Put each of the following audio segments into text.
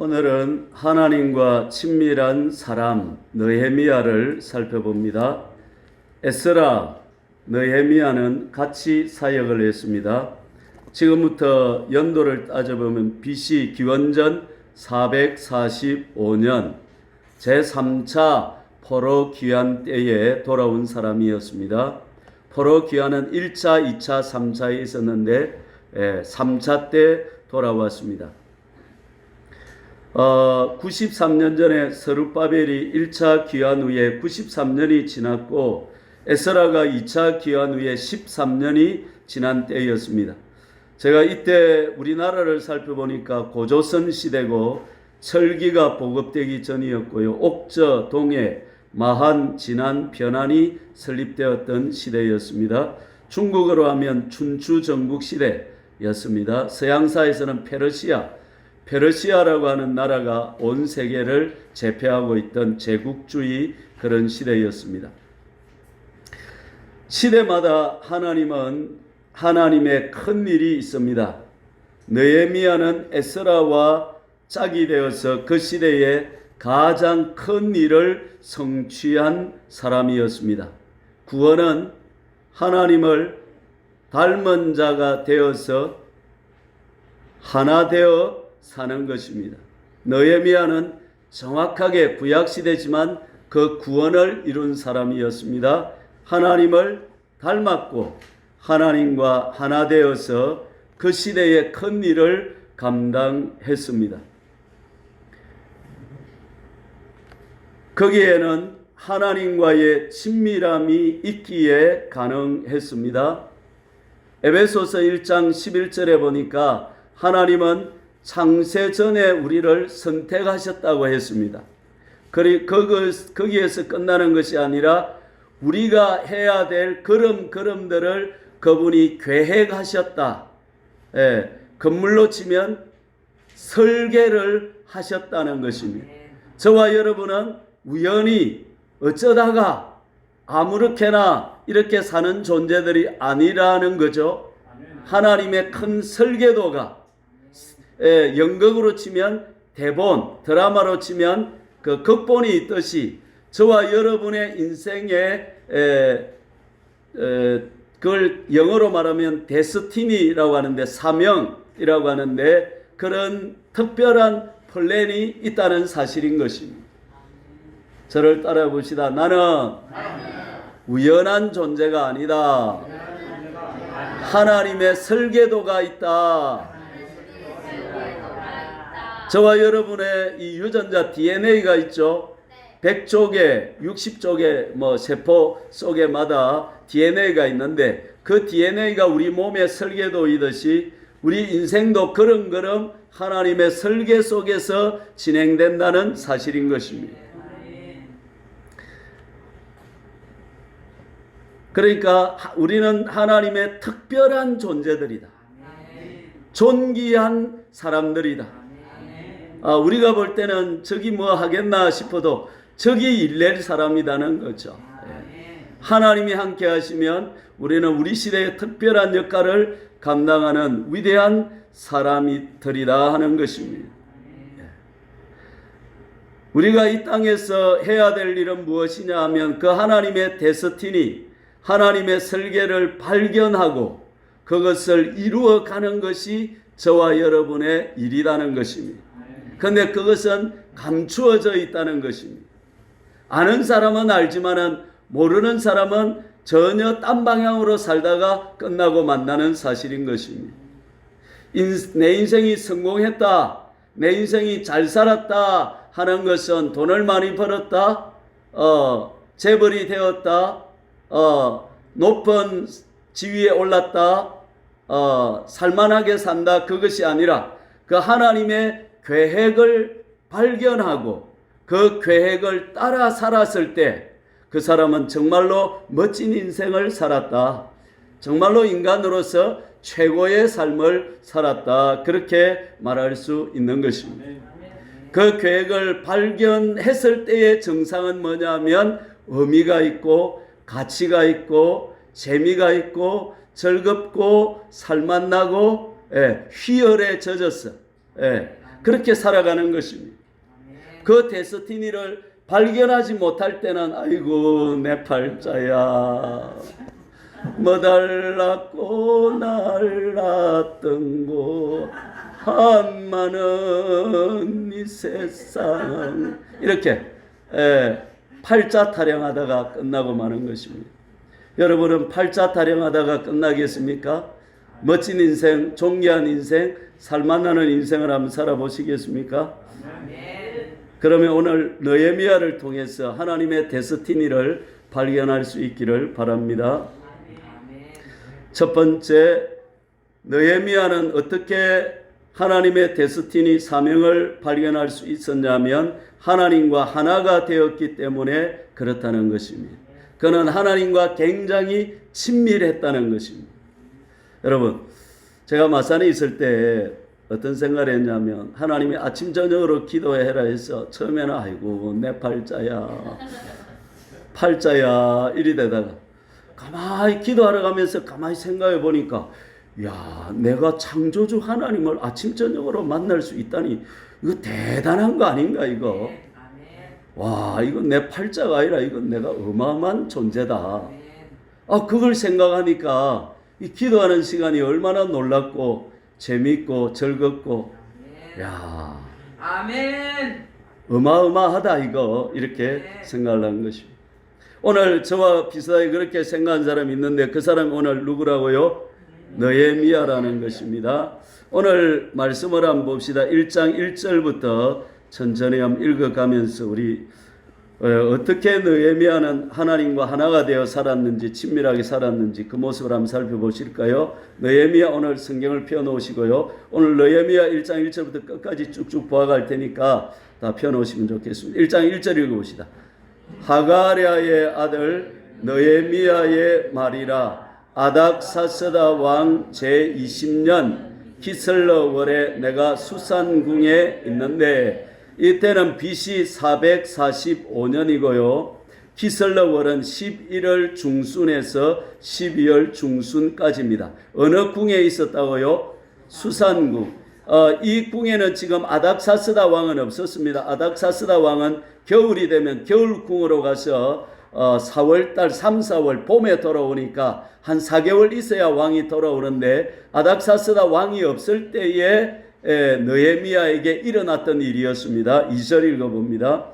오늘은 하나님과 친밀한 사람 느헤미야를 살펴봅니다. 에스라, 느헤미야는 같이 사역을 했습니다. 지금부터 연도를 따져보면 BC 기원전 445년 제3차 포로 귀환 때에 돌아온 사람이었습니다. 포로 귀환은 1차, 2차, 3차에 있었는데 3차 때 돌아왔습니다. 93년 전에 스룹바벨이 1차 귀환 후에 93년이 지났고 에스라가 2차 귀환 후에 13년이 지난 때였습니다. 제가 이때 우리나라를 살펴보니까 고조선 시대고 철기가 보급되기 전이었고요. 옥저, 동해, 마한, 진안, 변안이 설립되었던 시대였습니다. 중국어로 하면 춘추 전국 시대였습니다. 서양사에서는 페르시아라고 하는 나라가 온 세계를 제패하고 있던 제국주의 그런 시대였습니다. 시대마다 하나님은 하나님의 큰 일이 있습니다. 느헤미야는 에스라와 짝이 되어서 그 시대에 가장 큰 일을 성취한 사람이었습니다. 구원은 하나님을 닮은 자가 되어서 하나 되어 사는 것입니다. 느헤미야는 정확하게 구약시대지만 그 구원을 이룬 사람이었습니다. 하나님을 닮았고 하나님과 하나 되어서 그 시대의 큰 일을 감당했습니다. 거기에는 하나님과의 친밀함이 있기에 가능했습니다. 에베소서 1장 11절에 보니까 하나님은 창세 전에 우리를 선택하셨다고 했습니다. 거기에서 끝나는 것이 아니라 우리가 해야 될 걸음들을 그분이 계획하셨다. 건물로 치면 설계를 하셨다는 것입니다. 저와 여러분은 우연히 어쩌다가 아무렇게나 이렇게 사는 존재들이 아니라는 거죠. 하나님의 큰 설계도가 연극으로 치면 대본, 드라마로 치면 그 극본이 있듯이 저와 여러분의 인생에 그걸 영어로 말하면 데스티니라고 하는데 사명이라고 하는데 그런 특별한 플랜이 있다는 사실인 것입니다. 저를 따라 봅시다. 나는 우연한 존재가 아니다. 하나님의 설계도가 있다. 저와 여러분의 이 유전자 DNA가 있죠. 100쪽에 60쪽의 세포 속에마다 DNA가 있는데 그 DNA가 우리 몸의 설계도이듯이 우리 인생도 걸음걸음 하나님의 설계 속에서 진행된다는 사실인 것입니다. 그러니까 우리는 하나님의 특별한 존재들이다. 존귀한 사람들이다. 우리가 볼 때는 저기 뭐 하겠나 싶어도 저기 일낼 사람이라는 거죠. 하나님이 함께 하시면 우리는 우리 시대의 특별한 역할을 감당하는 위대한 사람이들이다 하는 것입니다. 우리가 이 땅에서 해야 될 일은 무엇이냐 하면 그 하나님의 데스티니, 하나님의 설계를 발견하고 그것을 이루어가는 것이 저와 여러분의 일이라는 것입니다. 그런데 그것은 감추어져 있다는 것입니다. 아는 사람은 알지만은 모르는 사람은 전혀 딴 방향으로 살다가 끝나고 만나는 사실인 것입니다. 내 인생이 성공했다, 내 인생이 잘 살았다 하는 것은 돈을 많이 벌었다, 재벌이 되었다, 높은 지위에 올랐다, 살만하게 산다, 그것이 아니라 그 하나님의 계획을 발견하고 그 계획을 따라 살았을 때 그 사람은 정말로 멋진 인생을 살았다. 정말로 인간으로서 최고의 삶을 살았다. 그렇게 말할 수 있는 것입니다. 그 계획을 발견했을 때의 정상은 뭐냐면 의미가 있고 가치가 있고 재미가 있고 즐겁고 살맛나고 희열에 젖었어. 그렇게 살아가는 것입니다. 그 데스티니를 발견하지 못할 때는 아이고 내 팔자야 뭐달랐고 날랐던 곳 한마는 이 세상 이렇게 팔자 타령하다가 끝나고 마는 것입니다. 여러분은 팔자 타령하다가 끝나겠습니까? 멋진 인생, 존귀한 인생, 살만나는 인생을 한번 살아보시겠습니까? 그러면 오늘 느헤미야를 통해서 하나님의 데스티니를 발견할 수 있기를 바랍니다. 첫 번째, 느헤미야는 어떻게 하나님의 데스티니 사명을 발견할 수 있었냐면 하나님과 하나가 되었기 때문에 그렇다는 것입니다. 그는 하나님과 굉장히 친밀했다는 것입니다. 여러분, 제가 마산에 있을 때 어떤 생각을 했냐면 하나님이 아침 저녁으로 기도해라 해서 처음에는 아이고 내 팔자야 이리 되다가 가만히 기도하러 가면서 가만히 생각해 보니까 야, 내가 창조주 하나님을 아침 저녁으로 만날 수 있다니 이거 대단한 거 아닌가 이거. 와, 이건 내 팔자가 아니라 이건 내가 어마어마한 존재다. 그걸 생각하니까 이 기도하는 시간이 얼마나 놀랍고 재밌고 즐겁고 야, 아멘. 어마어마하다 이거 이렇게 생각을 한 것입니다. 오늘 저와 비슷하게 그렇게 생각한 사람이 있는데 그 사람이 오늘 누구라고요? 느헤미야라는 것입니다. 오늘 말씀을 한번 봅시다. 1장 1절부터 천천히 한번 읽어가면서 우리 어떻게 느헤미야는 하나님과 하나가 되어 살았는지 친밀하게 살았는지 그 모습을 한번 살펴보실까요? 느헤미야 오늘 성경을 펴놓으시고요. 오늘 느헤미야 1장 1절부터 끝까지 쭉쭉 보아갈 테니까 다 펴놓으시면 좋겠습니다. 1장 1절 읽어봅시다. 하가랴의 아들 느헤미야의 말이라. 아닥사스다 왕 제20년 기슬러월에 내가 수산궁에 있는데 이때는 BC 445년이고요. 기슬러월은 11월 중순에서 12월 중순까지입니다. 어느 궁에 있었다고요? 수산궁. 이 궁에는 지금 아닥사스다 왕은 없었습니다. 아닥사스다 왕은 겨울이 되면 겨울궁으로 가서 4월달 3, 4월 봄에 돌아오니까 한 4개월 있어야 왕이 돌아오는데 아닥사스다 왕이 없을 때에 느헤미야에게 일어났던 일이었습니다. 2절 읽어봅니다.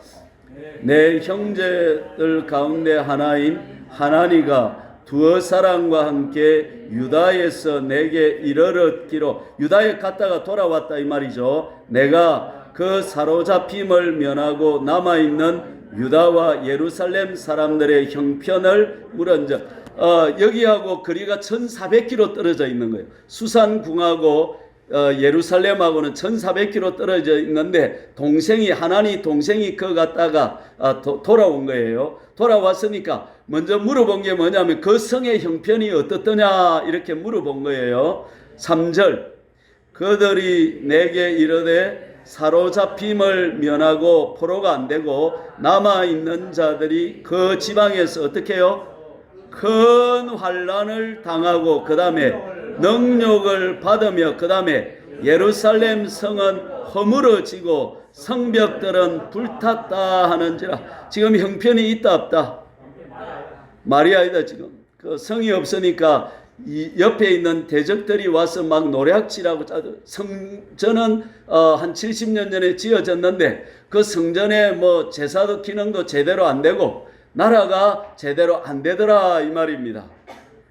내 형제들 가운데 하나인 하나니가 두어 사람과 함께 유다에서 내게 이르렀기로 유다에 갔다가 돌아왔다 이 말이죠. 내가 그 사로잡힘을 면하고 남아있는 유다와 예루살렘 사람들의 형편을 물은즉 여기하고 거리가 1400km 떨어져 있는 거예요. 수산궁하고 예루살렘하고는 1400km 떨어져 있는데 하나니 동생이 그 갔다가 돌아온 거예요. 돌아왔으니까 먼저 물어본 게 뭐냐면 그 성의 형편이 어떻더냐 이렇게 물어본 거예요. 3절 그들이 내게 이르되 사로잡힘을 면하고 포로가 안 되고 남아있는 자들이 그 지방에서 어떻게 해요? 큰 환란을 당하고 그 다음에 능욕을 받으며 그 다음에 예루살렘 성은 허물어지고 성벽들은 불탔다 하는지라. 지금 형편이 있다 없다? 말이 아니다. 지금 그 성이 없으니까 이 옆에 있는 대적들이 와서 막 노략질하고 성전은 한 70년 전에 지어졌는데 그 성전에 뭐 제사도 기능도 제대로 안 되고 나라가 제대로 안 되더라 이 말입니다.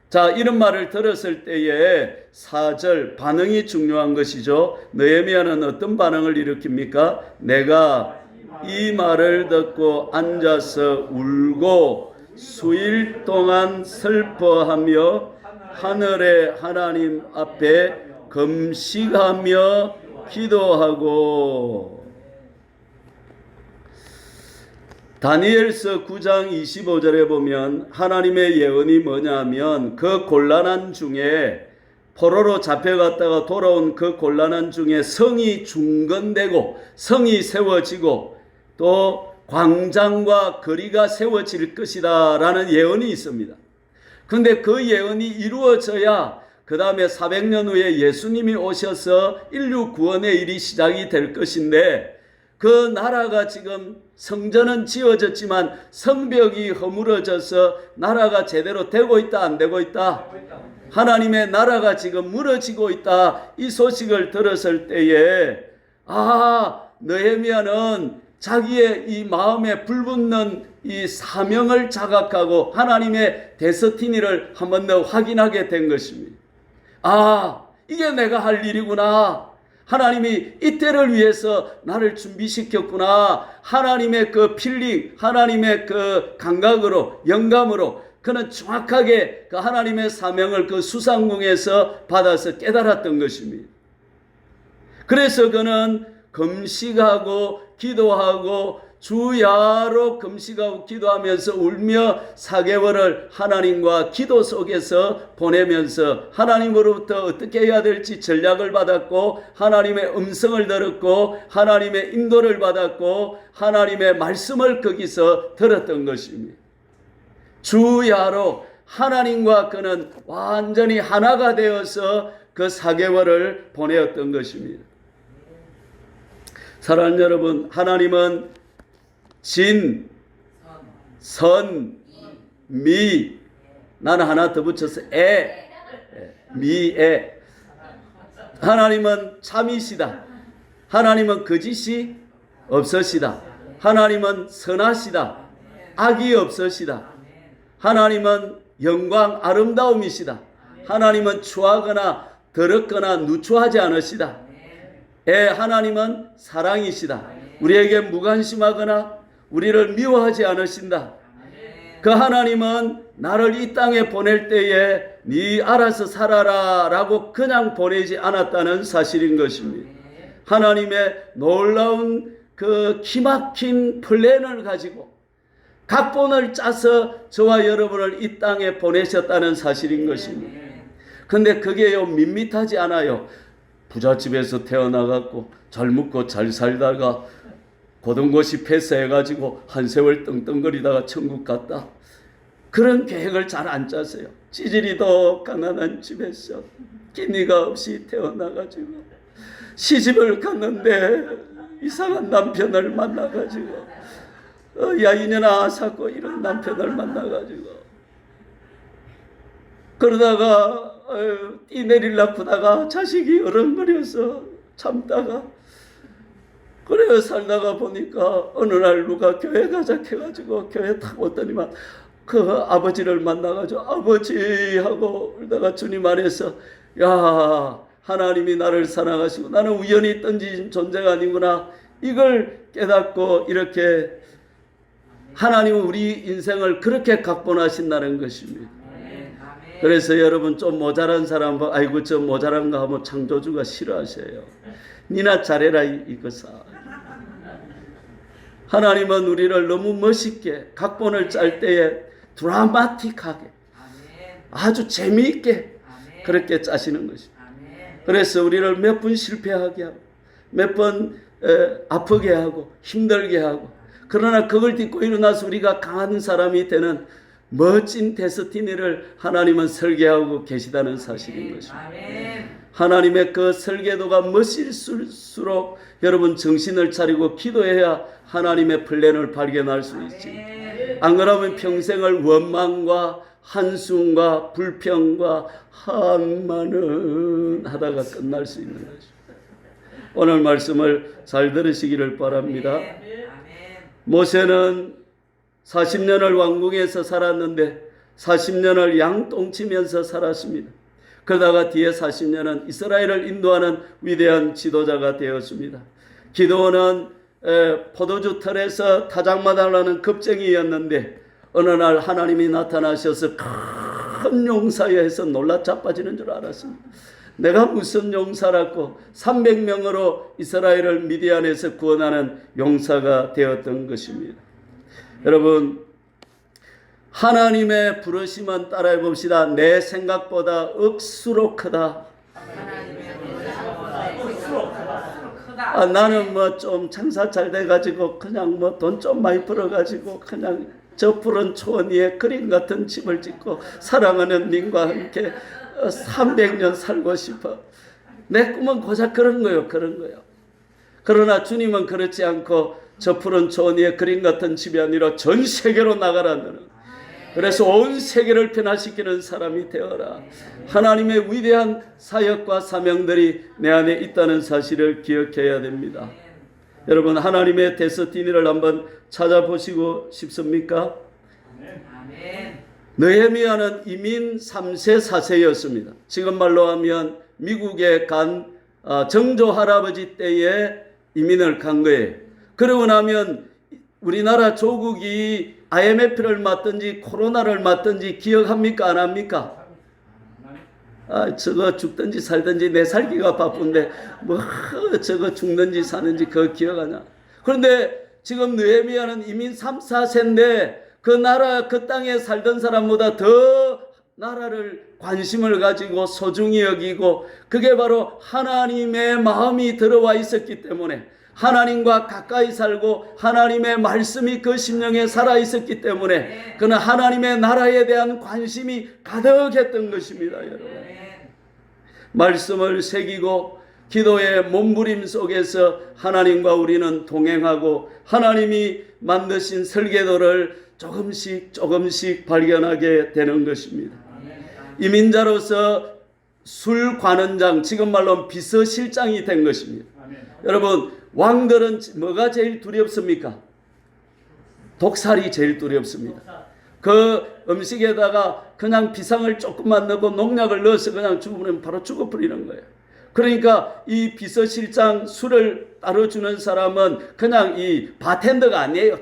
자, 이런 말을 들었을 때에 4절 반응이 중요한 것이죠. 느헤미야는 어떤 반응을 일으킵니까? 내가 이 말을 듣고 앉아서 울고 수일 동안 슬퍼하며 하늘의 하나님 앞에 금식하며 기도하고. 다니엘서 9장 25절에 보면 하나님의 예언이 뭐냐면 그 곤란한 중에 포로로 잡혀갔다가 돌아온 그 곤란한 중에 성이 중건되고 성이 세워지고 또 광장과 거리가 세워질 것이다 라는 예언이 있습니다. 근데 그 예언이 이루어져야 그 다음에 400년 후에 예수님이 오셔서 인류 구원의 일이 시작이 될 것인데, 그 나라가 지금 성전은 지어졌지만 성벽이 허물어져서 나라가 제대로 되고 있다, 안 되고 있다? 하나님의 나라가 지금 무너지고 있다. 이 소식을 들었을 때에 느헤미야는 자기의 이 마음에 불붙는 이 사명을 자각하고 하나님의 데스티니를 한 번 더 확인하게 된 것입니다. 이게 내가 할 일이구나. 하나님이 이때를 위해서 나를 준비시켰구나. 하나님의 그 필링, 하나님의 그 감각으로, 영감으로 그는 정확하게 그 하나님의 사명을 그 수상궁에서 받아서 깨달았던 것입니다. 그래서 그는 금식하고 기도하고 주야로 금식하고 기도하면서 울며 4개월을 하나님과 기도 속에서 보내면서 하나님으로부터 어떻게 해야 될지 전략을 받았고, 하나님의 음성을 들었고, 하나님의 인도를 받았고, 하나님의 말씀을 거기서 들었던 것입니다. 주야로 하나님과 그는 완전히 하나가 되어서 그 4개월을 보내었던 것입니다. 사랑하는 여러분, 하나님은 진, 선, 미, 나는 하나 더 붙여서 미에. 하나님은 참이시다. 하나님은 거짓이 없으시다. 하나님은 선하시다. 악이 없으시다. 하나님은 영광 아름다움이시다. 하나님은 추하거나 더럽거나 누추하지 않으시다. 하나님은 사랑이시다. 우리에게 무관심하거나 우리를 미워하지 않으신다. 그 하나님은 나를 이 땅에 보낼 때에 네 알아서 살아라 라고 그냥 보내지 않았다는 사실인 것입니다. 하나님의 놀라운 그 기막힌 플랜을 가지고 각본을 짜서 저와 여러분을 이 땅에 보내셨다는 사실인 것입니다. 근데 그게요 밋밋하지 않아요. 부잣집에서 태어나갖고 잘 먹고 잘 살다가 고등고시 패스해가지고 한 세월 떵떵거리다가 천국 갔다. 그런 계획을 잘 안 짜세요. 찌질이도 가난한 집에서 끼니가 없이 태어나가지고 시집을 갔는데 이상한 남편을 만나가지고 야 이년아 사고 이런 남편을 만나가지고 그러다가 띠 내리려고 하다가 자식이 어른거려서 참다가 그래요 살다가 보니까 어느 날 누가 교회 가자 해가지고 교회 탁 왔더니만 그 아버지를 만나가지고 아버지 하고 울다가 주님 안에서 야 하나님이 나를 사랑하시고 나는 우연히 던진 존재가 아니구나 이걸 깨닫고 이렇게 하나님은 우리 인생을 그렇게 각본하신다는 것입니다. 그래서 여러분 좀 모자란 사람 아이고 저 모자란가 하면 창조주가 싫어하셔요. 니나 잘해라 이거사. 하나님은 우리를 너무 멋있게 각본을 짤 때에 드라마틱하게 아주 재미있게 그렇게 짜시는 것입니다. 그래서 우리를 몇 번 실패하게 하고 몇 번 아프게 하고 힘들게 하고 그러나 그걸 딛고 일어나서 우리가 강한 사람이 되는 멋진 데스티니를 하나님은 설계하고 계시다는 사실인 것입니다. 하나님의 그 설계도가 멋있을수록 여러분 정신을 차리고 기도해야 하나님의 플랜을 발견할 수 있지. 안 그러면 평생을 원망과 한숨과 불평과 한마는 하다가 끝날 수 있는 것입니다. 오늘 말씀을 잘 들으시기를 바랍니다. 모세는 40년을 왕궁에서 살았는데 40년을 양똥치면서 살았습니다. 그러다가 뒤에 40년은 이스라엘을 인도하는 위대한 지도자가 되었습니다. 기드온은 포도주 털에서 타작마당하는 겁쟁이였는데 어느 날 하나님이 나타나셔서 큰 용사여 해서 놀라 자빠지는 줄 알았습니다. 내가 무슨 용사라고 300명으로 이스라엘을 미디안에서 구원하는 용사가 되었던 것입니다. 여러분 하나님의 부르심은 따라해 봅시다. 내 생각보다 억수로 크다. 나는 뭐 좀 장사 잘 돼가지고 그냥 뭐 돈 좀 많이 벌어가지고 그냥 저 푸른 초원 위에 그림 같은 집을 짓고 사랑하는 님과 함께 300년 살고 싶어. 내 꿈은 고작 그런 거요. 그러나 주님은 그렇지 않고 저 푸른 초원 위에 그림 같은 집이 아니라 전 세계로 나가라는, 그래서 온 세계를 변화시키는 사람이 되어라. 하나님의 위대한 사역과 사명들이 내 안에 있다는 사실을 기억해야 됩니다. 여러분, 하나님의 데스티니를 한번 찾아보시고 싶습니까? 느헤미야는 이민 3세 4세였습니다. 지금 말로 하면 미국에 간 정조 할아버지 때에 이민을 간 거예요. 그러고 나면 우리나라 조국이 IMF를 맞든지 코로나를 맞든지 기억합니까? 안 합니까? 저거 죽든지 살든지 내 살기가 바쁜데 뭐 저거 죽는지 사는지 그거 기억하냐? 그런데 지금 느헤미야는 이민 3, 4세인데 그 나라 그 땅에 살던 사람보다 더 나라를 관심을 가지고 소중히 여기고, 그게 바로 하나님의 마음이 들어와 있었기 때문에, 하나님과 가까이 살고 하나님의 말씀이 그 심령에 살아 있었기 때문에 그는 하나님의 나라에 대한 관심이 가득했던 것입니다. 여러분, 말씀을 새기고 기도의 몸부림 속에서 하나님과 우리는 동행하고 하나님이 만드신 설계도를 조금씩 발견하게 되는 것입니다. 이민자로서 술관원장, 지금 말로 비서실장이 된 것입니다. 여러분, 왕들은 뭐가 제일 두렵습니까? 독살이 제일 두렵습니다. 그 음식에다가 그냥 비상을 조금만 넣고 농약을 넣어서 그냥 죽으면 바로 죽어버리는 거예요. 그러니까 이 비서실장, 술을 따라주는 사람은 그냥 이 바텐더가 아니에요.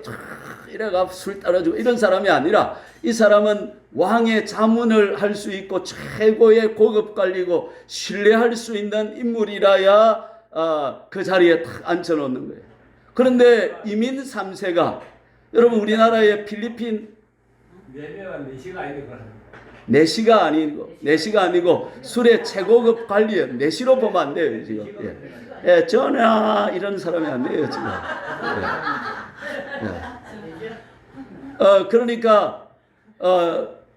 이래가 술 따라주고 이런 사람이 아니라, 이 사람은 왕의 자문을 할 수 있고 최고의 고급 관리고 신뢰할 수 있는 인물이라야 그 자리에 탁 앉혀놓는 거예요. 그런데 이민 3세가, 여러분, 우리나라의 필리핀 4시가 아니고 술의 최고급 관리예요. 4시로 보면 안 돼요 지금. 전하 이런 사람이 안 돼요 지금. 그러니까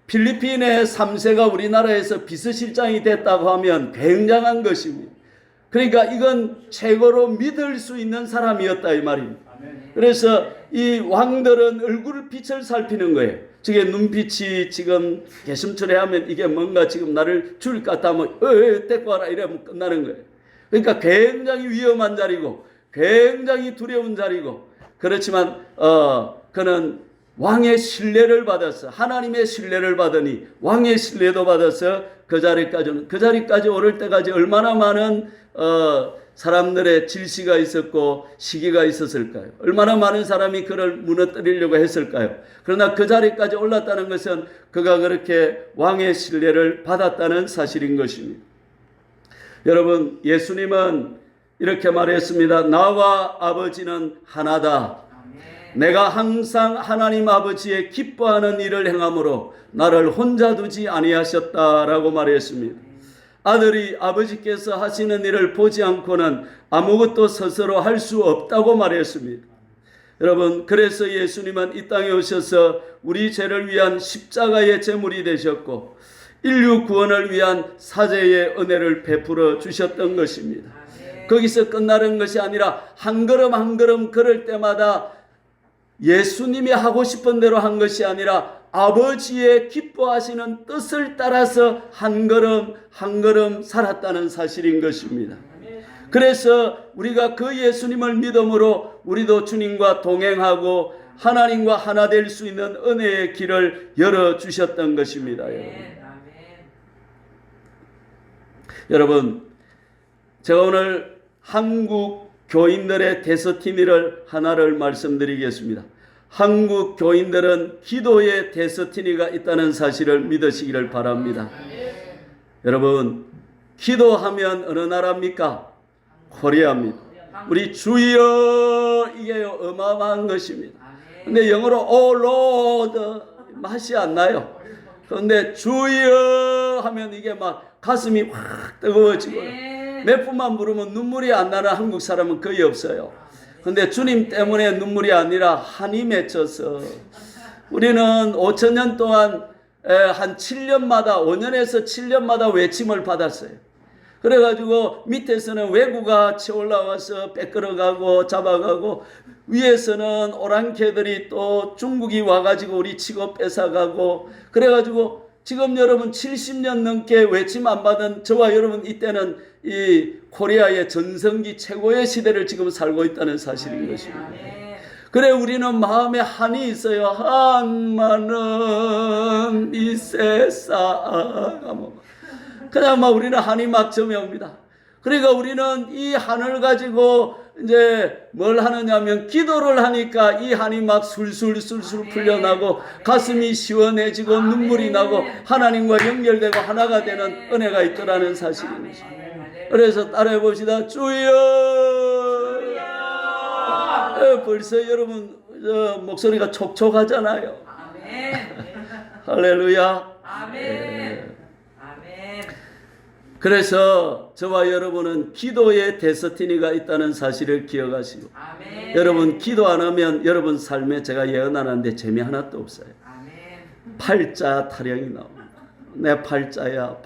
필리핀의 3세가 우리나라에서 비서실장이 됐다고 하면 굉장한 것입니다. 그러니까 이건 최고로 믿을 수 있는 사람이었다 이 말입니다. 그래서 이 왕들은 얼굴 빛을 살피는 거예요. 저게 눈빛이 지금 개슴철에 하면 이게 뭔가 지금 나를 죽일 것 같다면 데리고 와라 이러면 끝나는 거예요. 그러니까 굉장히 위험한 자리고 굉장히 두려운 자리고, 그렇지만 그는 왕의 신뢰를 받았어. 하나님의 신뢰를 받으니 왕의 신뢰도 받아서 그 자리까지 오를 때까지 얼마나 많은 사람들의 질시가 있었고 시기가 있었을까요? 얼마나 많은 사람이 그를 무너뜨리려고 했을까요? 그러나 그 자리까지 올랐다는 것은 그가 그렇게 왕의 신뢰를 받았다는 사실인 것입니다. 여러분, 예수님은 이렇게 말했습니다. 나와 아버지는 하나다. 내가 항상 하나님 아버지의 기뻐하는 일을 행함으로 나를 혼자 두지 아니하셨다라고 말했습니다. 아들이 아버지께서 하시는 일을 보지 않고는 아무것도 스스로 할 수 없다고 말했습니다. 여러분, 그래서 예수님은 이 땅에 오셔서 우리 죄를 위한 십자가의 제물이 되셨고 인류 구원을 위한 사죄의 은혜를 베풀어 주셨던 것입니다. 거기서 끝나는 것이 아니라 한 걸음 한 걸음 걸을 때마다 예수님이 하고 싶은 대로 한 것이 아니라 아버지의 기뻐하시는 뜻을 따라서 한 걸음 한 걸음 살았다는 사실인 것입니다. 그래서 우리가 그 예수님을 믿음으로 우리도 주님과 동행하고 하나님과 하나 될 수 있는 은혜의 길을 열어주셨던 것입니다. 여러분, 제가 오늘 한국 교인들의 데스티니를 하나를 말씀드리겠습니다. 한국 교인들은 기도의 데스티니가 있다는 사실을 믿으시기를 바랍니다. 여러분, 기도하면 어느 나라입니까? 코리아입니다. 우리 주여, 이게 어마어마한 것입니다. 근데 영어로 오 로드 맛이 안 나요. 그런데 주여 하면 이게 막 가슴이 확 뜨거워지고 몇 분만 부르면 눈물이 안 나는 한국 사람은 거의 없어요. 그런데 주님 때문에 눈물이 아니라 한이 맺혀서 우리는 5,000년 동안 한 7년마다 5년에서 7년마다 외침을 받았어요. 그래가지고 밑에서는 왜구가 쳐 올라와서 뺏끌어가고 잡아가고 위에서는 오랑캐들이 또 중국이 와가지고 우리 치고 뺏어가고 그래가지고 지금 여러분 70년 넘게 외침 안 받은 저와 여러분 이때는 이 코리아의 전성기 최고의 시대를 지금 살고 있다는 사실인 것입니다. 그래 우리는 마음에 한이 있어요. 한마는 이 세상 그냥 막 우리는 한이 막 점여옵니다. 그러니까 우리는 이 한을 가지고 이제 뭘 하느냐면 기도를 하니까 이 한이 막 술술 풀려나고 가슴이 시원해지고 눈물이 나고 하나님과 연결되고 하나가 되는 은혜가 있더라는 사실입니다. 그래서 따라해 봅시다. 주여. 벌써 여러분 목소리가 촉촉하잖아요. 할렐루야. 아멘. 그래서 저와 여러분은 기도의 데스티니가 있다는 사실을 기억하시고 아멘. 여러분 기도 안 하면 여러분 삶에 제가 예언하는데 재미 하나도 없어요. 아멘. 팔자 타령이 나옵니다. 내 팔자야.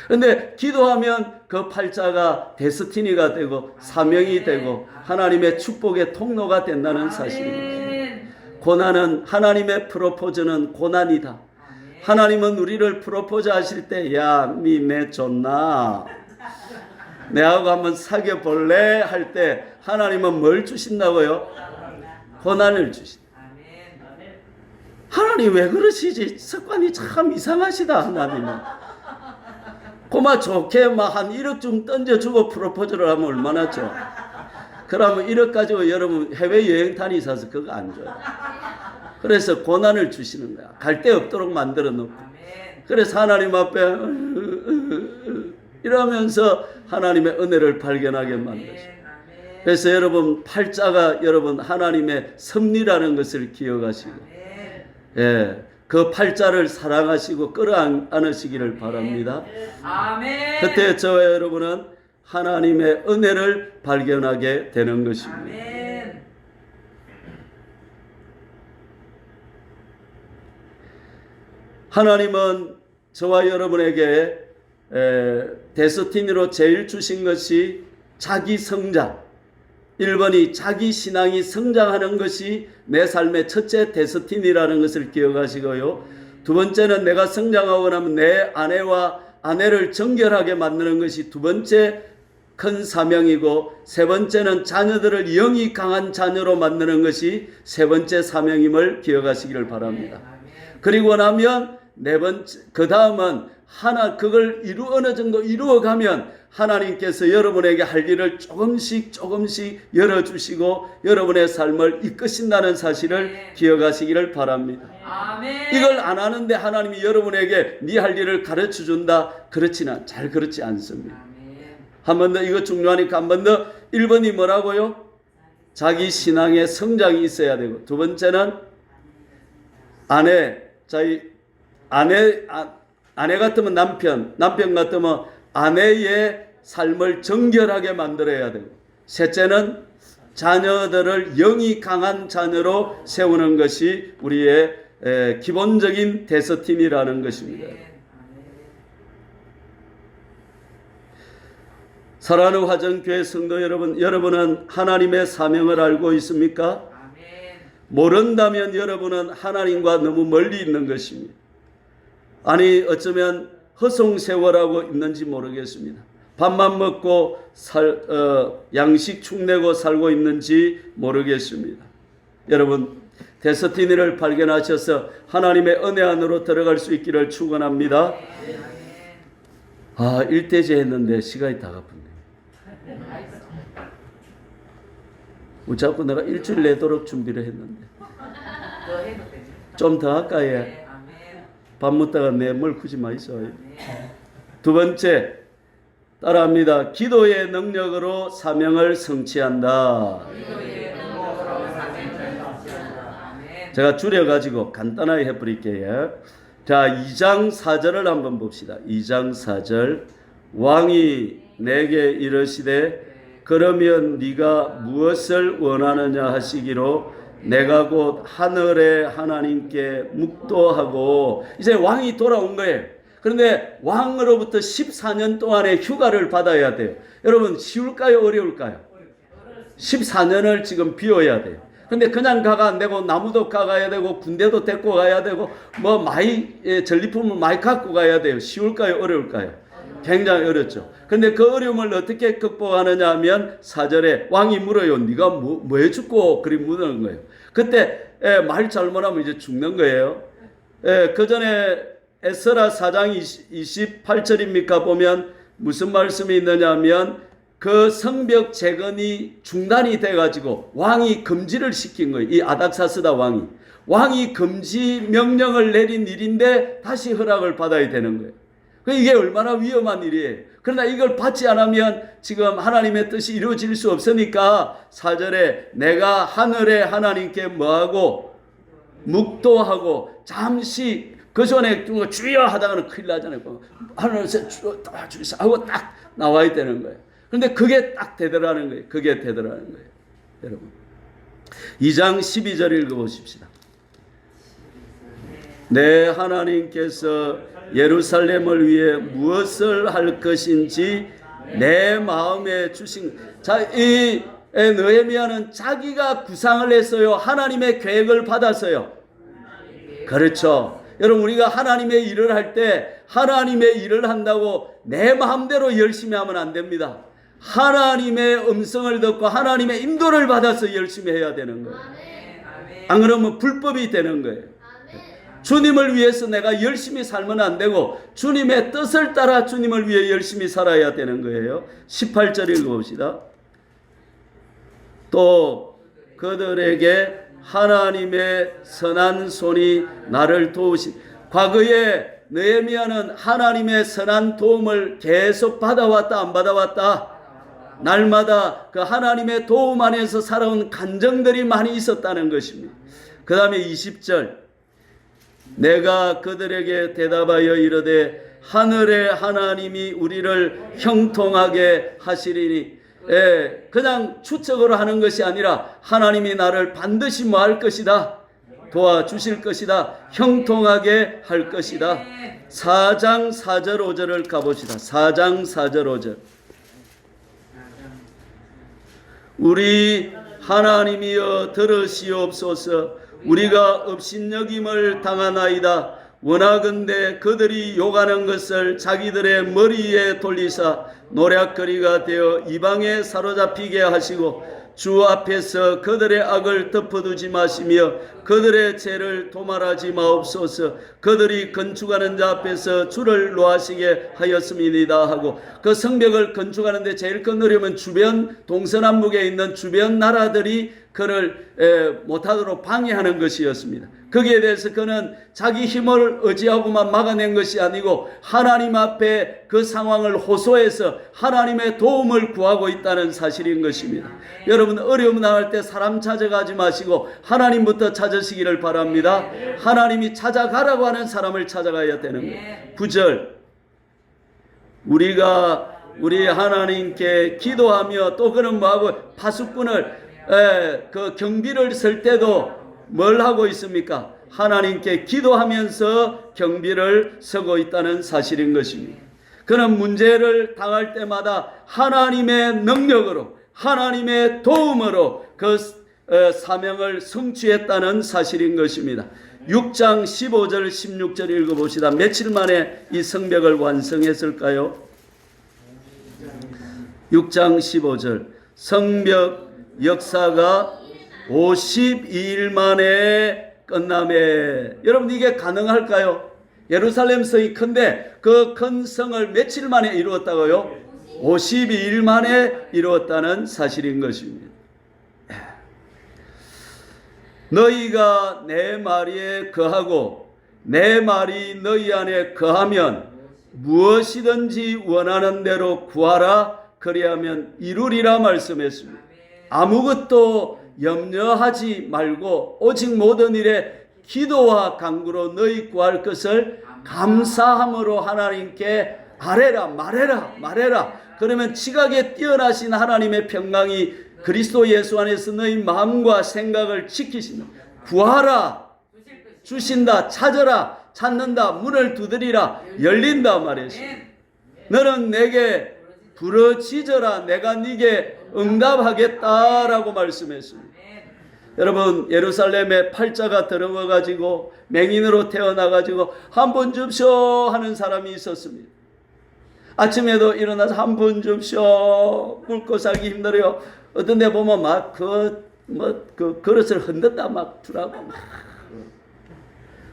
그런데 기도하면 그 팔자가 데스티니가 되고 사명이 되고 하나님의 축복의 통로가 된다는 사실입니다. 고난은 하나님의 프로포즈는 고난이다. 하나님은 우리를 프로포즈 하실 때 야, 니 내 좋나? 내하고 한번 사귀어 볼래? 할 때 하나님은 뭘 주신다고요? 고난을 주신다. 하나님 왜 그러시지? 습관이 참 이상하시다 하나님은. 고마 좋게 막 한 1억 좀 던져주고 프로포즈를 하면 얼마나 좋아. 그러면 1억 가지고 여러분 해외여행 다니셔서 그거 안 줘요. 그래서 고난을 주시는 거야. 갈 데 없도록 만들어 놓고. 그래서 하나님 앞에 이러면서 하나님의 은혜를 발견하게 만드셔. 그래서 여러분 팔자가 여러분 하나님의 섭리라는 것을 기억하시고 예, 그 팔자를 사랑하시고 끌어안으시기를 바랍니다. 아멘. 그때 저와 여러분은 하나님의 은혜를 발견하게 되는 것입니다. 아멘. 하나님은 저와 여러분에게 데스티니로 제일 주신 것이 자기 성장. 1번이 자기 신앙이 성장하는 것이 내 삶의 첫째 데스티니라는 것을 기억하시고요. 두 번째는 내가 성장하고 나면 내 아내와 아내를 정결하게 만드는 것이 두 번째 큰 사명이고 세 번째는 자녀들을 영이 강한 자녀로 만드는 것이 세 번째 사명임을 기억하시기를 바랍니다. 그리고 나면 네 번째, 그 다음은 그걸 어느 정도 이루어가면 하나님께서 여러분에게 할 일을 조금씩 열어주시고 여러분의 삶을 이끄신다는 사실을 기억하시기를 바랍니다. 아멘. 이걸 안 하는데 하나님이 여러분에게 네 할 일을 가르쳐 준다? 잘 그렇지 않습니다. 한 번 더 이거 중요하니까 한 번 더 1번이 뭐라고요? 자기 신앙의 성장이 있어야 되고 두 번째는 아내 같으면 남편 같으면 아내의 삶을 정결하게 만들어야 되고 셋째는 자녀들을 영이 강한 자녀로 세우는 것이 우리의 기본적인 데스티니라는 것입니다. 사랑하는 화정교회 성도 여러분, 여러분은 하나님의 사명을 알고 있습니까? 모른다면 여러분은 하나님과 너무 멀리 있는 것입니다. 아니 어쩌면 허송세월하고 있는지 모르겠습니다. 밥만 먹고 양식 축내고 살고 있는지 모르겠습니다. 여러분 데스티니를 발견하셔서 하나님의 은혜 안으로 들어갈 수 있기를 축원합니다. 일대제 했는데 시간이 다 가쁘네. 자꾸 내가 일주일 내도록 준비를 했는데 좀 더 할까요? 밥 먹다가 내 뭘 굳이 마 있어요. 두 번째 따라합니다. 기도의 능력으로 사명을 성취한다. 제가 줄여가지고 간단하게 해버릴게요. 자, 2장 4절을 한번 봅시다. 2장 4절 왕이 내게 이르시되 그러면 네가 무엇을 원하느냐 하시기로 내가 곧 하늘의 하나님께 묵도하고. 이제 왕이 돌아온 거예요. 그런데 왕으로부터 14년 동안의 휴가를 받아야 돼요. 여러분 쉬울까요? 어려울까요? 14년을 지금 비워야 돼요. 근데 그냥 가가 안 되고 나무도 가야 되고 군대도 데리고 가야 되고 뭐 전리품을 많이 갖고 가야 돼요. 쉬울까요? 어려울까요? 굉장히 어렵죠. 근데 그 어려움을 어떻게 극복하느냐 하면 4절에 왕이 물어요. 네가 뭐에 죽고 그리 묻는 거예요. 그때 말 잘못하면 이제 죽는 거예요. 그 전에 에스라 4장 28절입니까 보면 무슨 말씀이 있느냐 하면 그 성벽 재건이 중단이 돼가지고 왕이 금지를 시킨 거예요. 이 아닥사스다 왕이 금지 명령을 내린 일인데 다시 허락을 받아야 되는 거예요. 이게 얼마나 위험한 일이에요. 그러나 이걸 받지 않으면 지금 하나님의 뜻이 이루어질 수 없으니까 4절에 내가 하늘의 하나님께 뭐하고 묵도하고 잠시 그 전에 주여 하다가는 큰일 나잖아요. 하늘에서 주여 하고 딱 나와야 되는 거예요. 그런데 그게 딱 되더라는 거예요. 그게 되더라는 거예요. 여러분 2장 12절 읽어보십시다. 내 하나님께서 예루살렘을 위해 무엇을 할 것인지 내 마음에 주신. 자, 이 느헤미야는 자기가 구상을 했어요. 하나님의 계획을 받았어요. 그렇죠. 여러분 우리가 하나님의 일을 할 때 하나님의 일을 한다고 내 마음대로 열심히 하면 안 됩니다. 하나님의 음성을 듣고 하나님의 인도를 받아서 열심히 해야 되는 거예요. 안 그러면 불법이 되는 거예요. 주님을 위해서 내가 열심히 살면 안 되고 주님의 뜻을 따라 주님을 위해 열심히 살아야 되는 거예요. 18절 읽어봅시다. 또 그들에게 하나님의 선한 손이 나를 도우신. 과거에 느헤미야는 하나님의 선한 도움을 계속 받아왔다 안 받아왔다? 날마다 그 하나님의 도움 안에서 살아온 간정들이 많이 있었다는 것입니다. 그 다음에 20절 내가 그들에게 대답하여 이르되 하늘의 하나님이 우리를 형통하게 하시리니. 그냥 추측으로 하는 것이 아니라 하나님이 나를 반드시 뭐 할 것이다? 도와주실 것이다. 형통하게 할 것이다. 4장 4절 5절을 가봅시다. 4장 4절 5절 우리 하나님이여 들으시옵소서. 우리가 업신여김을 당하나이다. 원하건대 그들이 욕하는 것을 자기들의 머리에 돌리사 노략거리가 되어 이방에 사로잡히게 하시고 주 앞에서 그들의 악을 덮어두지 마시며 그들의 죄를 도말하지 마옵소서. 그들이 건축하는 자 앞에서 주를 노하시게 하였음이니이다 하고 그 성벽을 건축하는데 제일 큰 어려움은 주변 동서남북에 있는 주변 나라들이 그를 못하도록 방해하는 것이었습니다. 거기에 대해서 그는 자기 힘을 의지하고만 막아낸 것이 아니고 하나님 앞에 그 상황을 호소해서 하나님의 도움을 구하고 있다는 사실인 것입니다. 여러분 어려움 당할 때 사람 찾아가지 마시고 하나님부터 찾으시기를 바랍니다. 하나님이 찾아가라고 하는 사람을 찾아가야 되는 거예요. 9절 우리가 우리 하나님께 기도하며 또 그는 뭐하고 파수꾼을 그 경비를 쓸 때도 뭘 하고 있습니까? 하나님께 기도하면서 경비를 서고 있다는 사실인 것입니다. 그는 문제를 당할 때마다 하나님의 능력으로 하나님의 도움으로 그 사명을 성취했다는 사실인 것입니다. 6장 15절 16절 읽어봅시다. 며칠 만에 이 성벽을 완성했을까요? 6장 15절 성벽 역사가 52일 만에 끝나매. 여러분 이게 가능할까요? 예루살렘 성이 큰데 그 큰 성을 며칠 만에 이루었다고요? 52일 만에 이루었다는 사실인 것입니다. 너희가 내 말에 거하고 내 말이 너희 안에 거하면 무엇이든지 원하는 대로 구하라. 그리하면 이루리라 말씀했습니다. 아무것도 염려하지 말고 오직 모든 일에 기도와 간구로 너희 구할 것을 감사함으로 하나님께 아뢰라 말해라. 그러면 지각에 뛰어나신 하나님의 평강이 그리스도 예수 안에서 너희 마음과 생각을 지키시는 구하라 주신다 찾으라 찾는다 문을 두드리라 열린다 말했습니다. 너는 내게 부르짖어라 내가 네게 응답하겠다라고 말씀했습니다. 여러분 예루살렘에 팔자가 더러워가지고 맹인으로 태어나가지고 한 번 줍쇼 하는 사람이 있었습니다. 아침에도 일어나서 한 번 줍쇼 굶고 살기 힘들어요. 어떤 데 보면 막 그 그릇을 흔든다 막 주라고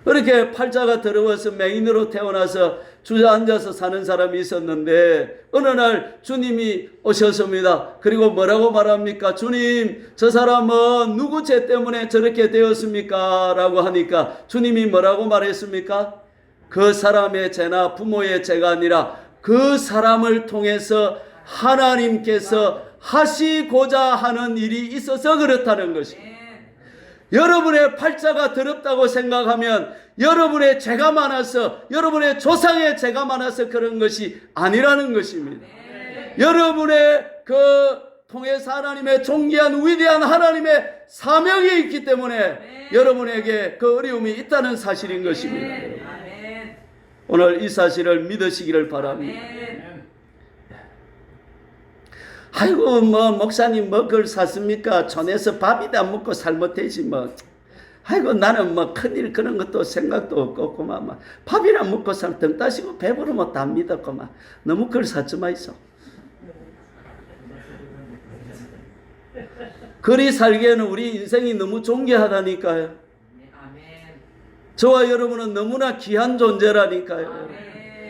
그렇게 팔자가 더러워서 맹인으로 태어나서 주저앉아서 사는 사람이 있었는데 어느 날 주님이 오셨습니다. 그리고 뭐라고 말합니까? 주님 저 사람은 누구 죄 때문에 저렇게 되었습니까? 라고 하니까 주님이 뭐라고 말했습니까? 그 사람의 죄나 부모의 죄가 아니라 그 사람을 통해서 하나님께서 하시고자 하는 일이 있어서 그렇다는 것입니다. 여러분의 팔자가 더럽다고 생각하면 여러분의 죄가 많아서 여러분의 조상의 죄가 많아서 그런 것이 아니라는 것입니다. 여러분의 그 통해서 하나님의 존귀한 위대한 하나님의 사명이 있기 때문에 여러분에게 그 어려움이 있다는 사실인 것입니다. 오늘 이 사실을 믿으시기를 바랍니다. 아이고 뭐 목사님 뭐 그걸 샀습니까? 촌에서 밥이다 먹고 살면 되지 뭐. 아이고 나는 뭐 큰일 그런 것도 생각도 없고 그만 막 밥이나 먹고 살 등 따시고 배부르면 다 믿었구만. 너무 그걸 사지 마이소. 그리 살기에는 우리 인생이 너무 존귀하다니까요. 저와 여러분은 너무나 귀한 존재라니까요.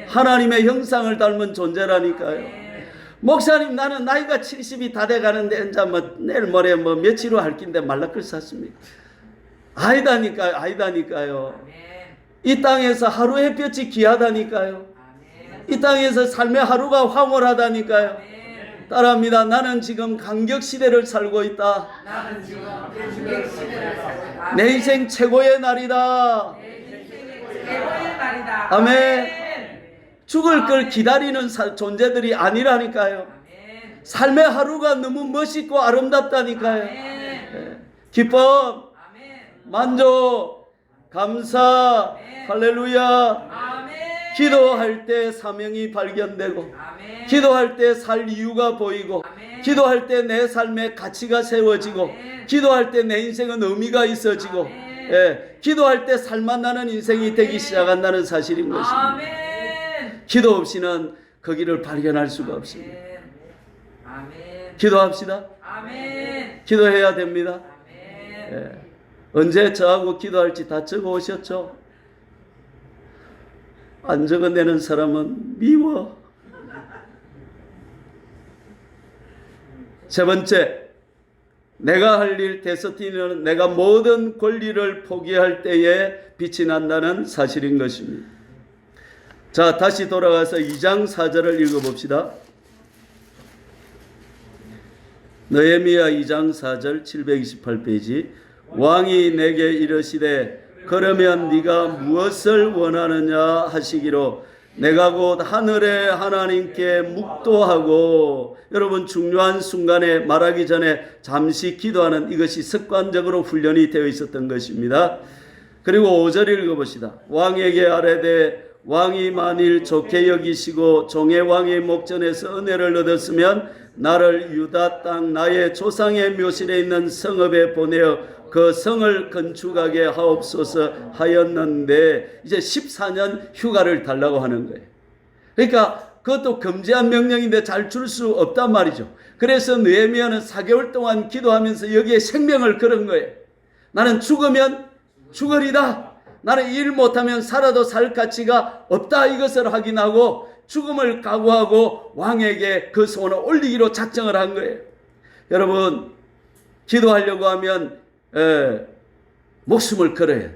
하나님의 형상을 닮은 존재라니까요. 목사님 나는 나이가 70이 다 돼가는데 이제 뭐 내일 모레 뭐 며칠 후 할 긴데 말라글 샀습니다. 아니다니까요. 이 땅에서 하루 햇볕이 귀하다니까요. 이 땅에서 삶의 하루가 황홀하다니까요. 따라합니다. 나는 지금 간격시대를 살고 있다. 내 인생 최고의 날이다. 아멘. 죽을 걸 기다리는 존재들이 아니라니까요. 삶의 하루가 너무 멋있고 아름답다니까요. 기쁨, 만족, 감사, 할렐루야. 기도할 때 사명이 발견되고 기도할 때 살 이유가 보이고 기도할 때 내 삶의 가치가 세워지고 기도할 때 내 인생은 의미가 있어지고 기도할 때 살만나는 인생이 되기 시작한다는 사실인 것입니다. 기도 없이는 그 길을 발견할 수가 없습니다. 기도합시다. 기도해야 됩니다. 언제 저하고 기도할지 다 적어 오셨죠? 안 적어내는 사람은 미워. 세 번째, 내가 할 일 데스티니는 내가 모든 권리를 포기할 때에 빛이 난다는 사실인 것입니다. 자, 다시 돌아가서 2장 4절을 읽어봅시다. 느헤미야 2장 4절 728페이지. 왕이 내게 이르시되 그러면 네가 무엇을 원하느냐 하시기로 내가 곧 하늘의 하나님께 묵도하고, 여러분 중요한 순간에 말하기 전에 잠시 기도하는 이것이 습관적으로 훈련이 되어 있었던 것입니다. 그리고 5절 읽어봅시다. 왕에게 아뢰되 왕이 만일 좋게 여기시고 종의 왕의 목전에서 은혜를 얻었으면 나를 유다 땅 나의 조상의 묘실에 있는 성읍에 보내어 그 성을 건축하게 하옵소서 하였는데 이제 14년 휴가를 달라고 하는 거예요. 그러니까 그것도 금지한 명령인데 잘 줄 수 없단 말이죠. 그래서 느헤미야는 4개월 동안 기도하면서 여기에 생명을 걸은 거예요. 나는 죽으면 죽으리다. 나는 일 못하면 살아도 살 가치가 없다. 이것을 확인하고 죽음을 각오하고 왕에게 그 소원을 올리기로 작정을 한 거예요. 여러분, 기도하려고 하면 목숨을 걸어야 돼요.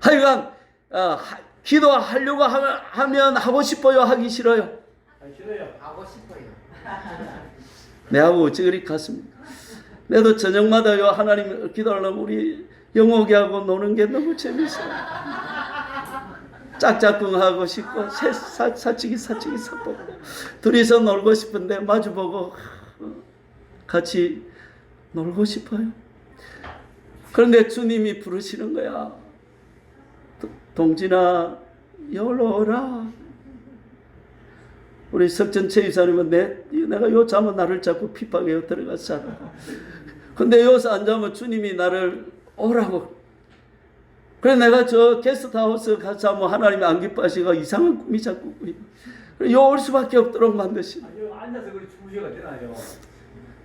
하여간 기도하려고 하면 하고 싶어요? 하기 싫어요? 하고 싶어요. 내하고 어찌 그리 같습니까? 내도 저녁마다요 하나님 기도하려면 우리 영옥이하고 노는 게 너무 재밌어요. 짝짝꿍하고 싶고 사치기 사보고 둘이서 놀고 싶은데 마주보고 같이 놀고 싶어요. 그런데 주님이 부르시는 거야. 동진아, 여기로 오라. 우리 석전채 이사님은 내가 요 자면 나를 자꾸 핍박해요. 들어가서 자라. 근데 여기서 앉으면 주님이 나를 오라고. 그래 내가 저 게스트하우스 가서 자면 하나님이 안 기뻐하시고 이상한 꿈이 자꾸 꾸요. 요 올 수밖에 없도록 만드시고. 앉아서 그리 주무셔가 되나요?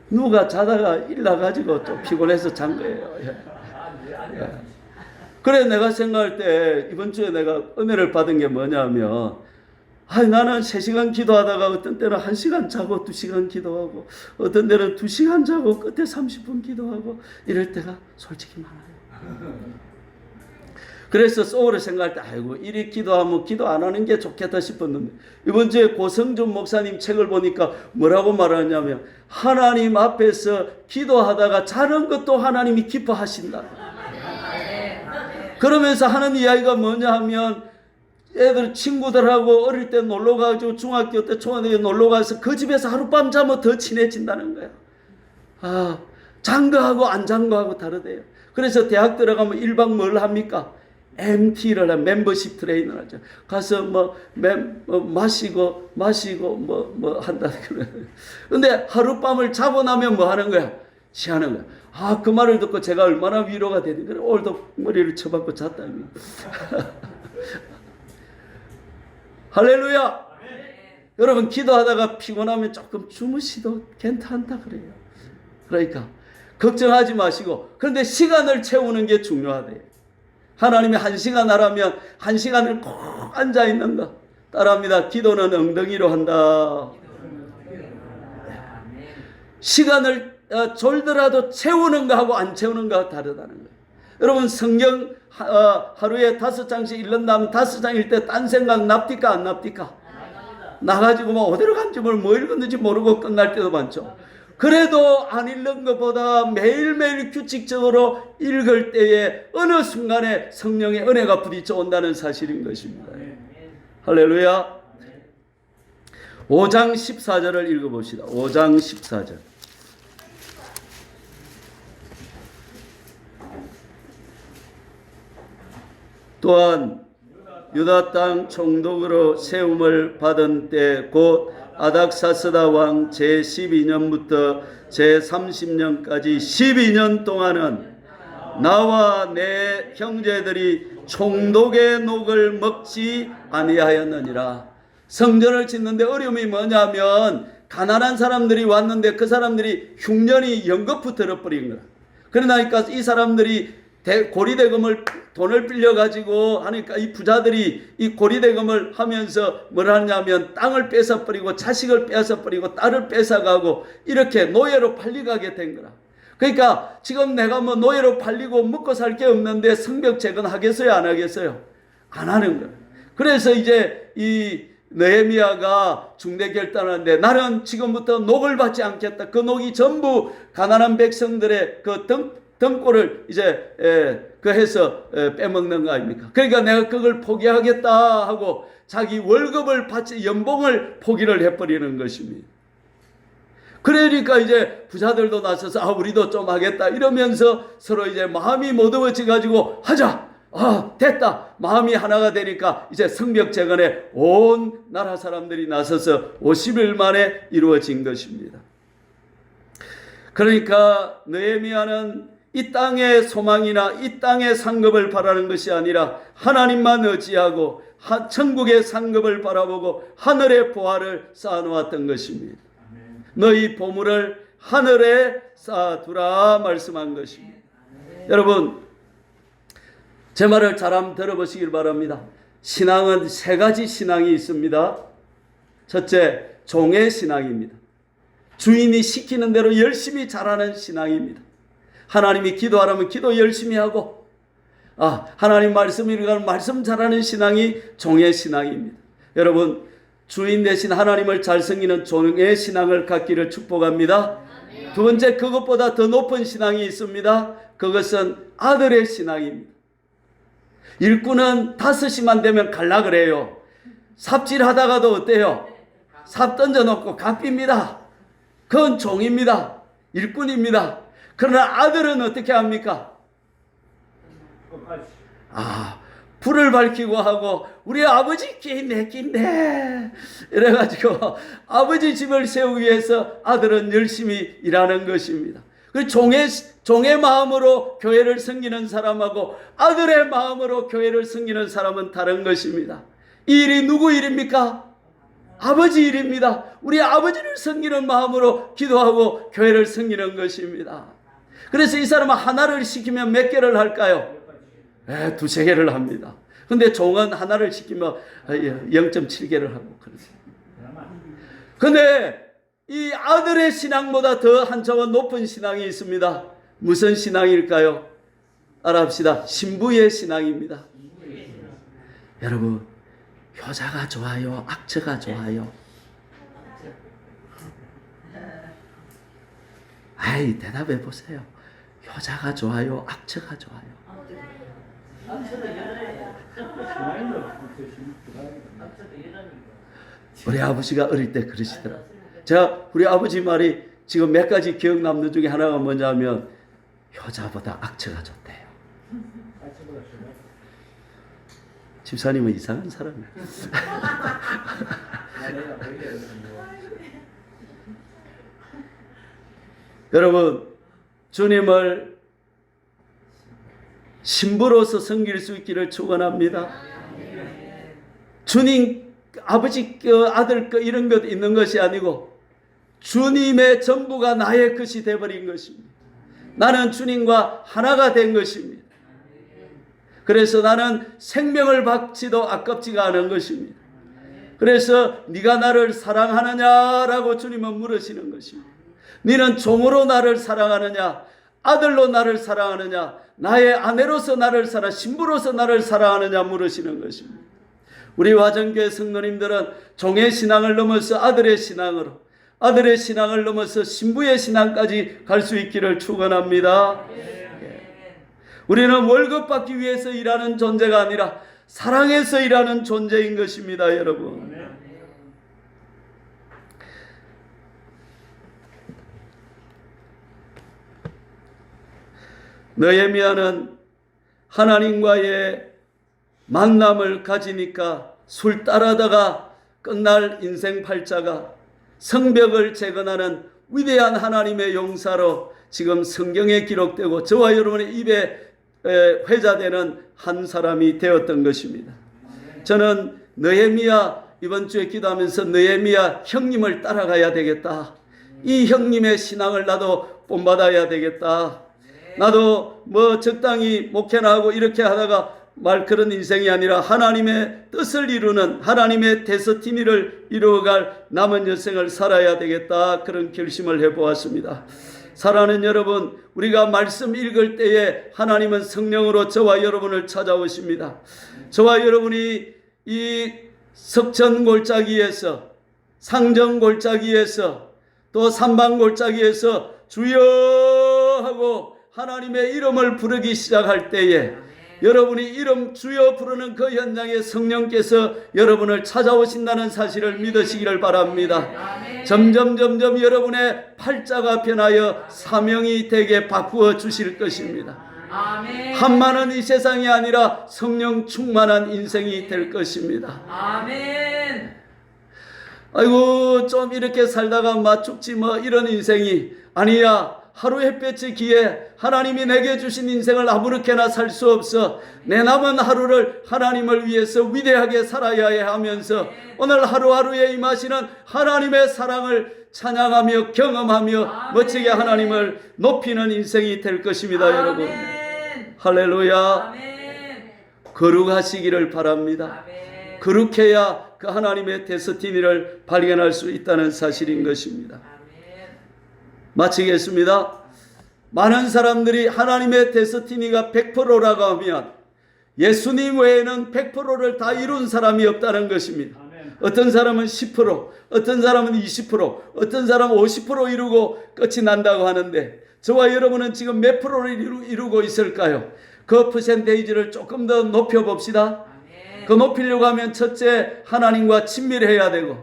누가 자다가 일나가지고 좀 피곤해서 잔 거예요. 그래 내가 생각할 때 이번 주에 내가 은혜를 받은 게 뭐냐면 나는 3시간 기도하다가 어떤 때는 1시간 자고 2시간 기도하고 어떤 때는 2시간 자고 끝에 30분 기도하고 이럴 때가 솔직히 많아요. 그래서 소울을 생각할 때 아이고 이리 기도하면 기도 안 하는 게 좋겠다 싶었는데 이번 주에 고성준 목사님 책을 보니까 뭐라고 말하냐면 하나님 앞에서 기도하다가 자는 것도 하나님이 기뻐하신다. 그러면서 하는 이야기가 뭐냐 하면 애들 친구들하고 어릴 때 놀러 가지고 중학교 때 초등학교 놀러 가서 그 집에서 하룻밤 자면 더 친해진다는 거야. 장거하고 안 장거하고 다르대요. 그래서 대학 들어가면 1박 뭘 합니까? MT를 한 멤버십 트레이너를 하죠. 가서 마시고 한다 그래. 근데 하룻밤을 자고 나면 뭐 하는 거야? 취하는 거야. 그 말을 듣고 제가 얼마나 위로가 되니 그래 오늘도 머리를 쳐박고 잤다. 할렐루야. 여러분 기도하다가 피곤하면 조금 주무시도 괜찮다 그래요. 그러니까 걱정하지 마시고 그런데 시간을 채우는 게 중요하대요. 하나님이 1시간 하라면 1시간을 꼭 앉아있는 거 따라합니다. 기도는 엉덩이로 한다. 시간을 졸더라도 채우는 거하고 안 채우는 거하고 다르다는 거예요. 여러분 성경 하루에 5장씩 읽는다면 5장일 때 딴 생각 납니까 안 납니까? 나가지고 뭐 어디로 간지 뭐 읽었는지 모르고 끝날 때도 많죠. 그래도 안 읽는 것보다 매일매일 규칙적으로 읽을 때에 어느 순간에 성령의 은혜가 부딪혀 온다는 사실인 것입니다. 할렐루야. 5장 14절을 읽어봅시다. 5장 14절. 또한 유다 땅 총독으로 세움을 받은 때 곧 아닥사스다 왕 제12년부터 제30년까지 12년 동안은 나와 내 형제들이 총독의 녹을 먹지 아니하였느니라. 성전을 짓는데 어려움이 뭐냐면 가난한 사람들이 왔는데 그 사람들이 흉년이 연거푸 들어버린 거야. 그러니까 이 사람들이 고리대금을 돈을 빌려가지고 하니까 이 부자들이 이 고리대금을 하면서 뭘 하냐면 땅을 뺏어버리고 자식을 뺏어버리고 딸을 뺏어가고 이렇게 노예로 팔려가게 된 거라. 그러니까 지금 내가 뭐 노예로 팔리고 먹고 살 게 없는데 성벽 재건하겠어요 안 하겠어요? 안 하는 거예요. 그래서 이제 이 느헤미야가 중대 결단하는데 나는 지금부터 녹을 받지 않겠다. 그 녹이 전부 가난한 백성들의 그 등골을 이제 해서 빼먹는 거 아닙니까? 그러니까 내가 그걸 포기하겠다 하고 자기 월급을 받지 연봉을 포기를 해버리는 것입니다. 그러니까 이제 부자들도 나서서 우리도 좀 하겠다 이러면서 서로 이제 마음이 모두어져 가지고 하자. 됐다. 마음이 하나가 되니까 이제 성벽 재건에 온 나라 사람들이 나서서 50일 만에 이루어진 것입니다. 그러니까 느헤미야는 이 땅의 소망이나 이 땅의 상급을 바라는 것이 아니라 하나님만 의지하고 천국의 상급을 바라보고 하늘의 보화를 쌓아놓았던 것입니다. 너희 보물을 하늘에 쌓아두라 말씀한 것입니다. 여러분 제 말을 잘 한번 들어보시길 바랍니다. 신앙은 3가지 신앙이 있습니다. 첫째, 종의 신앙입니다. 주인이 시키는 대로 열심히 잘하는 신앙입니다. 하나님이 기도하라면 기도 열심히 하고 하나님 말씀 읽으면 말씀 잘하는 신앙이 종의 신앙입니다. 여러분 주인 대신 하나님을 잘 섬기는 종의 신앙을 갖기를 축복합니다. 두 번째, 그것보다 더 높은 신앙이 있습니다. 그것은 아들의 신앙입니다. 일꾼은 5시만 되면 갈라 그래요. 삽질하다가도 어때요? 삽 던져놓고 갚입니다. 그건 종입니다. 일꾼입니다. 그러나 아들은 어떻게 합니까? 불을 밝히고 하고 우리 아버지 끼 내 끼인데 이래가지고 아버지 집을 세우기 위해서 아들은 열심히 일하는 것입니다. 그 종의 마음으로 교회를 섬기는 사람하고 아들의 마음으로 교회를 섬기는 사람은 다른 것입니다. 이 일이 누구 일입니까? 아버지 일입니다. 우리 아버지를 섬기는 마음으로 기도하고 교회를 섬기는 것입니다. 그래서 이 사람은 하나를 시키면 몇 개를 할까요? 2-3개를 합니다. 근데 종은 하나를 시키면 0.7개를 하고 그러세요. 근데 이 아들의 신앙보다 더 한 차원 높은 신앙이 있습니다. 무슨 신앙일까요? 알아봅시다. 신부의 신앙입니다. 여러분, 효자가 좋아요? 악처가 좋아요? 아이, 대답해 보세요. 효자가 좋아요? 악처가 좋아요? 우리 아버지가 어릴 때 그러시더라고요. 제가 우리 아버지 말이 지금 몇 가지 기억 남는 중에 하나가 뭐냐면 효자보다 악처가 좋대요. 집사님은 이상한 사람이에요. 여러분, 주님을 신부로서 섬길 수 있기를 축원합니다. 주님 아버지 아들 이런 것 있는 것이 아니고 주님의 전부가 나의 것이 되어버린 것입니다. 나는 주님과 하나가 된 것입니다. 그래서 나는 생명을 바치도 아깝지가 않은 것입니다. 그래서 네가 나를 사랑하느냐라고 주님은 물으시는 것입니다. 너는 종으로 나를 사랑하느냐, 아들로 나를 사랑하느냐, 나의 아내로서 나를 신부로서 나를 사랑하느냐 물으시는 것입니다. 우리 화정교회 성도님들은 종의 신앙을 넘어서 아들의 신앙으로, 아들의 신앙을 넘어서 신부의 신앙까지 갈 수 있기를 축원합니다. 우리는 월급 받기 위해서 일하는 존재가 아니라 사랑해서 일하는 존재인 것입니다, 여러분. 느헤미야는 하나님과의 만남을 가지니까 술 따라다가 끝날 인생 팔자가 성벽을 재건하는 위대한 하나님의 용사로 지금 성경에 기록되고 저와 여러분의 입에 회자되는 한 사람이 되었던 것입니다. 저는 느헤미야 이번 주에 기도하면서 느헤미야 형님을 따라가야 되겠다. 이 형님의 신앙을 나도 본받아야 되겠다. 나도 적당히 목회나 하고 이렇게 하다가 말 그런 인생이 아니라 하나님의 뜻을 이루는 하나님의 데스티니를 이루어갈 남은 여생을 살아야 되겠다. 그런 결심을 해보았습니다. 사랑하는 여러분, 우리가 말씀 읽을 때에 하나님은 성령으로 저와 여러분을 찾아오십니다. 저와 여러분이 이 석천 골짜기에서, 상정 골짜기에서, 또 삼방 골짜기에서 주여 하고 하나님의 이름을 부르기 시작할 때에 여러분이 이름 주여 부르는 그 현장에 성령께서 여러분을 찾아오신다는 사실을 믿으시기를 바랍니다. 점점 여러분의 팔자가 변하여 사명이 되게 바꾸어 주실 것입니다. 한만은 이 세상이 아니라 성령 충만한 인생이 될 것입니다. 아이고 좀 이렇게 살다가 맞춥지 이런 인생이 아니야. 하루 햇볕이 기에 하나님이 내게 주신 인생을 아무렇게나 살 수 없어. 내 남은 하루를 하나님을 위해서 위대하게 살아야 하면서 오늘 하루하루에 임하시는 하나님의 사랑을 찬양하며 경험하며 멋지게 하나님을 높이는 인생이 될 것입니다. 여러분 할렐루야. 거룩하시기를 바랍니다. 거룩해야 그 하나님의 데스티니를 발견할 수 있다는 사실인 것입니다. 마치겠습니다. 많은 사람들이 하나님의 데스티니가 100%라고 하면 예수님 외에는 100%를 다 이룬 사람이 없다는 것입니다. 어떤 사람은 10%, 어떤 사람은 20%, 어떤 사람은 50% 이루고 끝이 난다고 하는데 저와 여러분은 지금 몇 프로를 이루고 있을까요? 그 퍼센테이지를 조금 더 높여봅시다. 그 높이려고 하면 첫째, 하나님과 친밀해야 되고,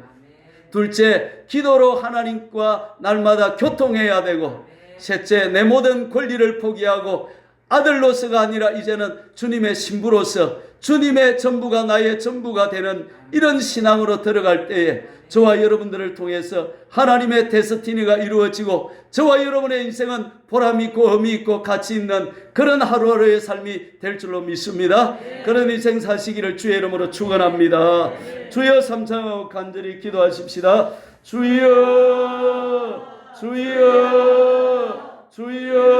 둘째, 기도로 하나님과 날마다 교통해야 되고, 셋째, 내 모든 권리를 포기하고 아들로서가 아니라 이제는 주님의 신부로서 주님의 전부가 나의 전부가 되는 이런 신앙으로 들어갈 때에 저와 여러분들을 통해서 하나님의 데스티니가 이루어지고 저와 여러분의 인생은 보람 있고 의미 있고 가치 있는 그런 하루하루의 삶이 될 줄로 믿습니다. 그런 인생 사시기를 주의 이름으로 축원합니다. 주여 삼창하고 간절히 기도하십시다. 주여 주여 주여